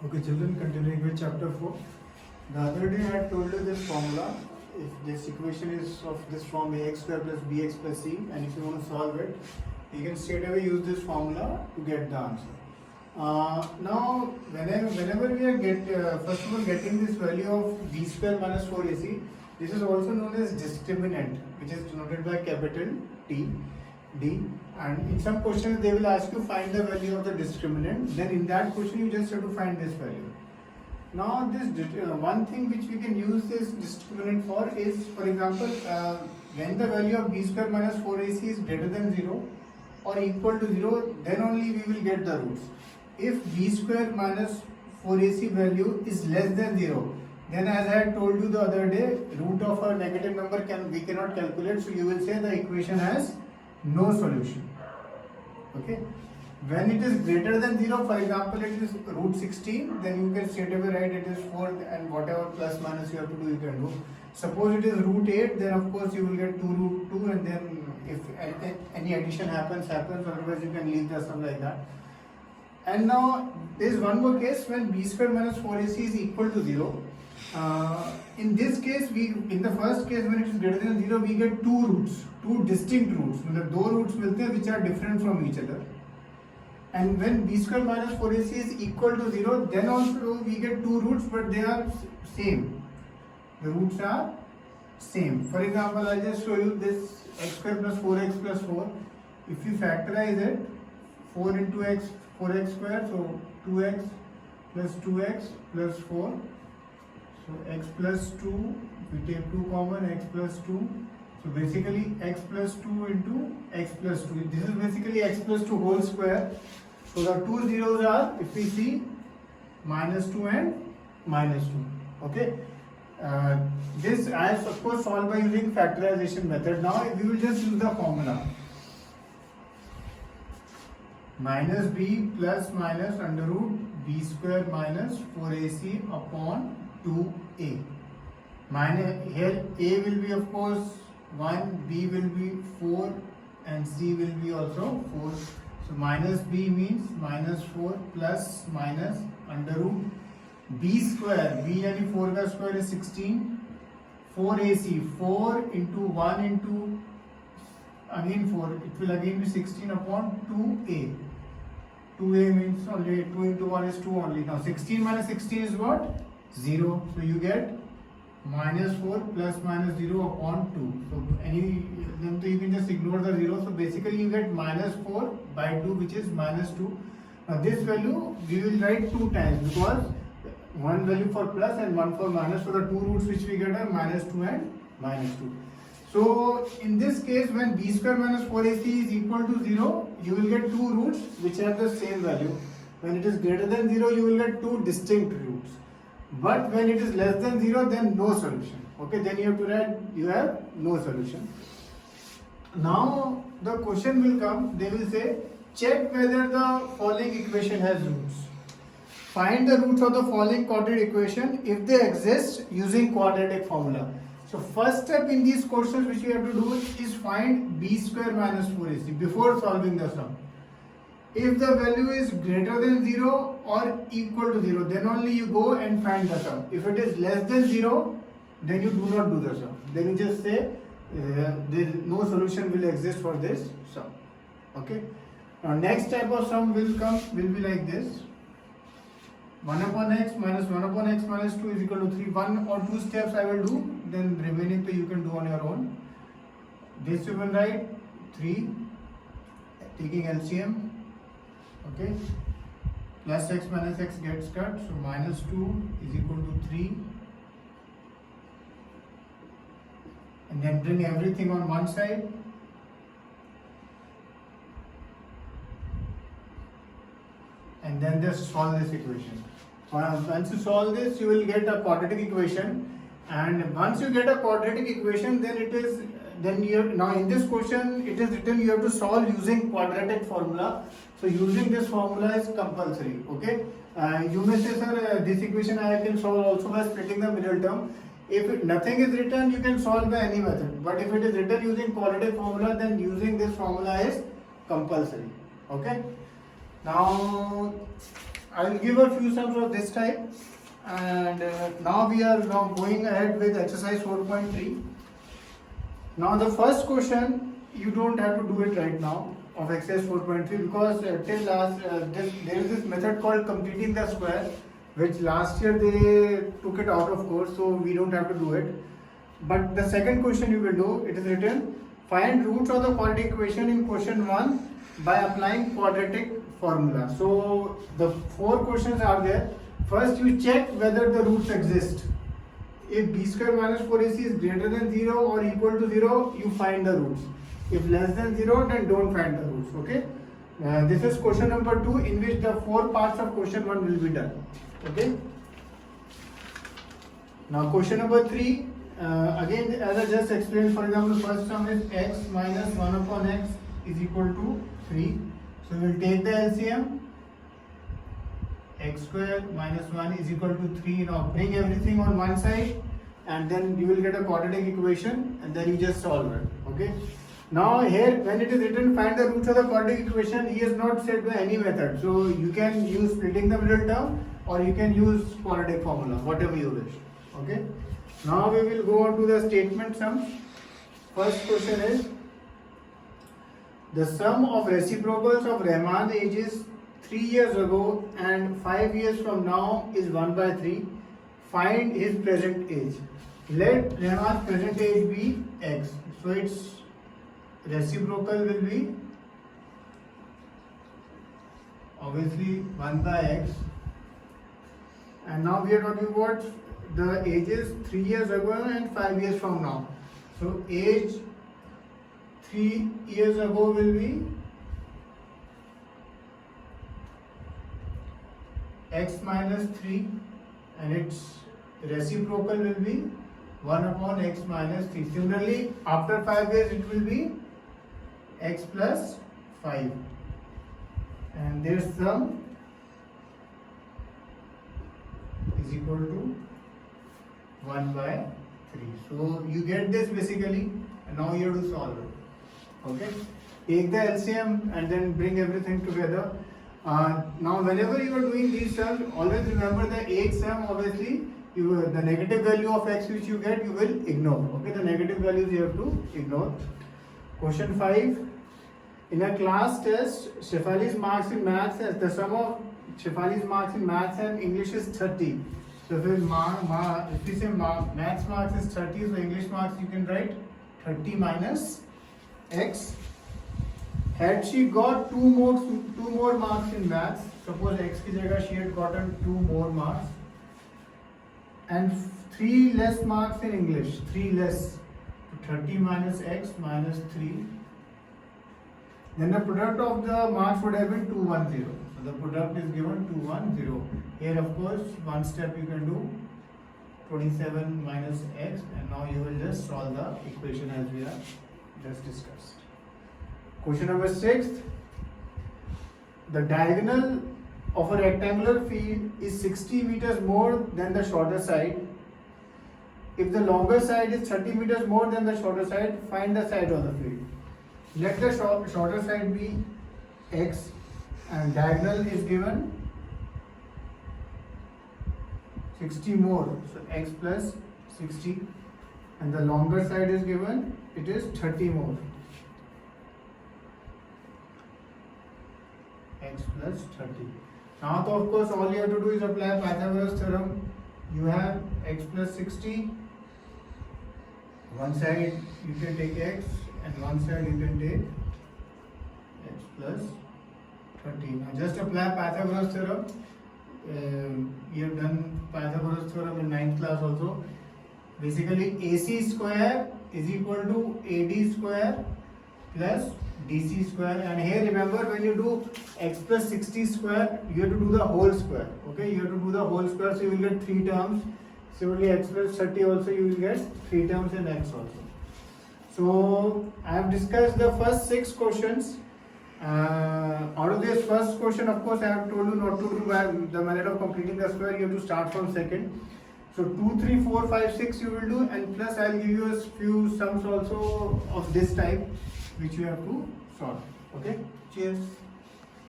Okay, children, continuing with chapter 4. The other day I had told you this formula. If this equation is of this form ax square plus bx plus c, and if you want to solve it, you can straight away use this formula to get the answer. Now, whenever we are first of all getting this value of b square minus 4ac, this is also known as discriminant, which is denoted by capital T, D. And in some questions they will ask you find the value of the discriminant. Then in that question you just have to find this value. Now this one thing which we can use this discriminant for is, for example, when the value of b square minus 4ac is greater than 0 or equal to 0, then only we will get the roots. If b square minus 4ac value is less than 0, then as I had told you the other day, root of a negative number we cannot calculate, so you will say the equation has no solution. Okay. When it is greater than 0, for example, it is root 16, then you can straight away write it is 4, and whatever plus minus you have to do, you can do. Suppose it is root 8, then of course you will get 2 root 2, and then if any addition happens, otherwise you can leave the sum like that. And now there is one more case when b square minus 4ac is equal to 0. In this case, in the first case when it is greater than 0, we get two roots, two distinct roots. मतलब दो roots मिलते हैं which are different from each other. And when b square minus 4ac is equal to 0, then also we get two roots, but they are same. The roots are same. For example, I'll just show you this x square plus 4x plus 4. If you factorize it, 4 into x, 4x square, so 2x plus 2x plus 4. So x plus 2, we take 2 common, x plus 2. So basically x plus 2 into x plus 2. This is basically x plus 2 whole square. So the two zeros are, if we see, minus 2 and minus 2. Okay. This I have of course solved by using factorization method. Now we will just use the formula. Minus b plus minus under root b square minus 4ac upon 2a. Here a will be of course 1, b will be 4, and c will be also 4. So minus b means minus 4 plus minus under root b square, b yani 4 ka square is 16, 4ac, 4 into 1 into again 4, it will again be 16 upon 2a. 2a means only 2 into 1 is 2 only. Now 16 minus 16 is what? 0. So you get minus 4 plus minus 0 upon 2. So you can just ignore the 0. So basically you get minus 4 by 2, which is minus 2. Now this value we will write 2 times because one value for plus and one for minus. So the two roots which we get are minus 2 and minus 2. So in this case, when b square minus 4ac is equal to 0, you will get two roots which have the same value. When it is greater than 0, you will get two distinct roots. But when it is less than 0, then no solution. Okay, then you have to write you have no solution. Now the question will come, they will say check whether the following equation has roots. Find the roots of the following quadratic equation if they exist using quadratic formula. So first step in these questions which you have to do is find b square minus 4ac before solving the sum. If the value is greater than 0 or equal to 0, then only you go and find the sum. If it is less than 0, then you do not do the sum. Then you just say no solution will exist for this sum. Okay. Now next type of sum will be like this. 1 upon x minus 1 upon x minus 2 is equal to 3. 1 or 2 steps I will do, then remaining you can do on your own. This you will write 3, taking LCM. Okay, plus x minus x gets cut, so minus 2 is equal to 3, and then bring everything on one side, and then just solve this equation. Once you solve this, you will get a quadratic equation, and once you get a quadratic equation, now in this question it is written you have to solve using quadratic formula. So using this formula is compulsory. Okay, you may say, sir, this equation I can solve also by splitting the middle term. If nothing is written, you can solve by any method. But if it is written using quadratic formula, then using this formula is compulsory. Okay. Now I will give a few sums of this type, and now we are going ahead with exercise 4.3. Now the first question you don't have to do it right now of exercise 4.3 because till last there is this method called completing the square, which last year they took it out of course, so we don't have to do it. But the second question you will do, it is written, find roots of the quadratic equation in question 1 by applying quadratic formula. So the 4 questions are there. First you check whether the roots exist. If b square minus 4ac is greater than 0 or equal to 0, you find the roots. If less than 0, then don't find the roots. Okay. This is question number 2, in which the 4 parts of question 1 will be done. Okay. Now question number 3. Again, as I just explained, for example, first sum is x minus 1 upon x is equal to 3. So we will take the LCM. X square minus 1 is equal to 3. Now bring everything on one side and then you will get a quadratic equation and then you just solve it. Okay. Now here when it is written find the roots of the quadratic equation, he has not said by any method. So you can use splitting the middle term or you can use quadratic formula, whatever you wish. Okay. Now we will go on to the statement sums. First question is, the sum of reciprocals of Rahman ages 3 years ago and 5 years from now is 1 by 3. Find his present age. Let Rahman's present age be x. So its reciprocal will be obviously 1 by x. And now we are talking about the ages 3 years ago and 5 years from now. So age 3 years ago will be x minus 3 and its reciprocal will be 1 upon x minus 3. Similarly, after 5 years it will be x plus 5 and their sum is equal to 1 by 3. So you get this basically and now you have to solve it. Okay. Take the LCM and then bring everything together. Now whenever you are doing these sums, always remember the age sum, obviously the negative value of x which you get you will ignore. Okay, the negative values you have to ignore. Question 5. In a class test, Shefali's marks in maths, the sum of Shefali's marks in maths and English is 30. So if we say maths marks is 30, so English marks you can write 30 minus x. Had she got two more marks in maths, suppose x ki jagah she had gotten 2 more marks, and 3 less marks in English, 3 less, 30 minus x minus 3, then the product of the marks would have been 210. So the product is given 210. Here of course one step you can do 27 minus x and now you will just solve the equation as we have just discussed. Question number 6. The diagonal of a rectangular field is 60 meters more than the shorter side. If the longer side is 30 meters more than the shorter side, find the side of the field. Let the shorter side be x and diagonal is given 60 more, so x plus 60, and the longer side is given, it is 30 more, x plus 30. Now so of course all you have to do is apply Pythagoras theorem. You have x plus 60, one side you can take x and one side you can take x plus 30. Now just apply Pythagoras theorem. We have done Pythagoras theorem in 9th class also. Basically AC square is equal to AD square plus DC square, and here remember when you do x plus 60 square you have to do the whole square. Okay, you have to do the whole square, so you will get 3 terms. Similarly x plus 30 also you will get 3 terms in x also. So I have discussed the first 6 questions. Out of this first question, of course, I have told you not to do by the method of completing the square. You have to start from second. So 2, 3, 4, 5, 6 you will do, and plus I will give you a few sums also of this type which you have to solve. Okay. Cheers.